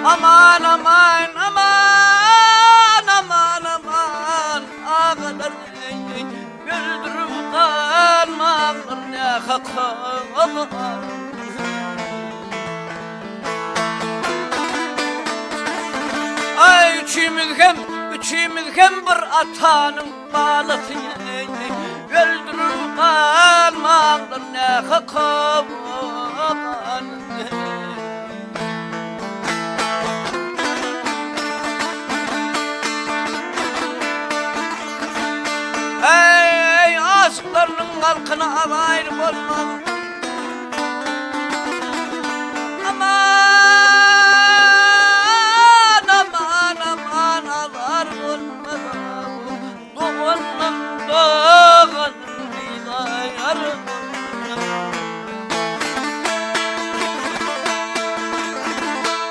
Aman aman aman aman aman ağalar güldürüp kalmağlar ne hakar. Ay üçümüz hem bir atanın balası güldürüp kalmağlar ne hakar. Ey aşklarının halkına alayır olmaz. Aman aman aman alar olmaz. Doğanın doğanın yar.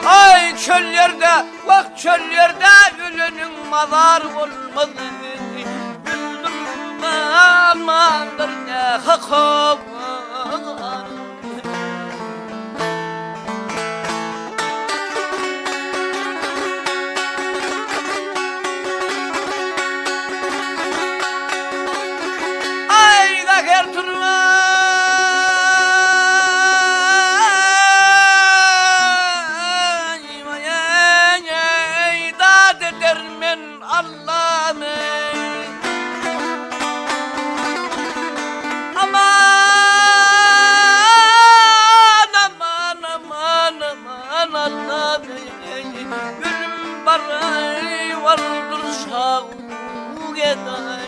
Ay çöllerde bak çöllerde ölünün mazar olmaz. Amandır ne hakar. Ay da gerturma da dermen Allah'ım. Gülüm baray vardır sağ geday.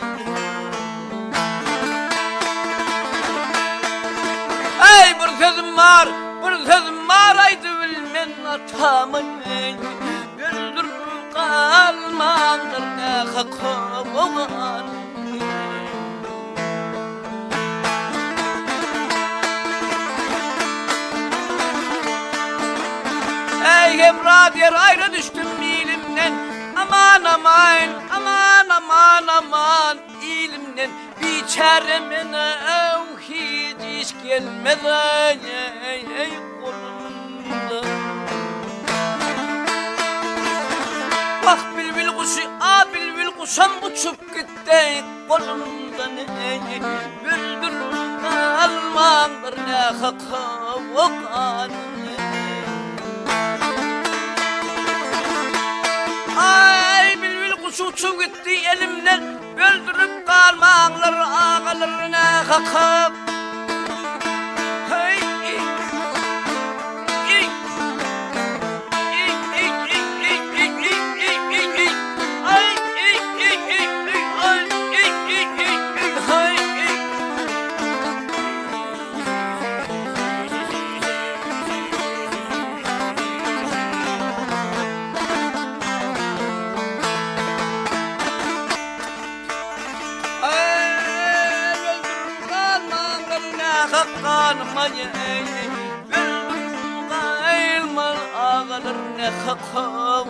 Ey bir sözüm var aydı bilmen atamın. Güldür kalmandır ne hakar. Ey evrat yer ayrı düştüm ilimden. Aman aman aman aman aman ilimden biçaremene hiç iş gelmez ey kolumda. Bak bülbül kuşu bülbül kuşam uçup gitti kolumdan. Güldür kalmandır ne hakar. Ay bülbül kuşu uçup gitti elimden. Öldürüp kalmağlar ağalarına kakıp. Hey kanmayı gülüm gaylman ağalır ne hakam.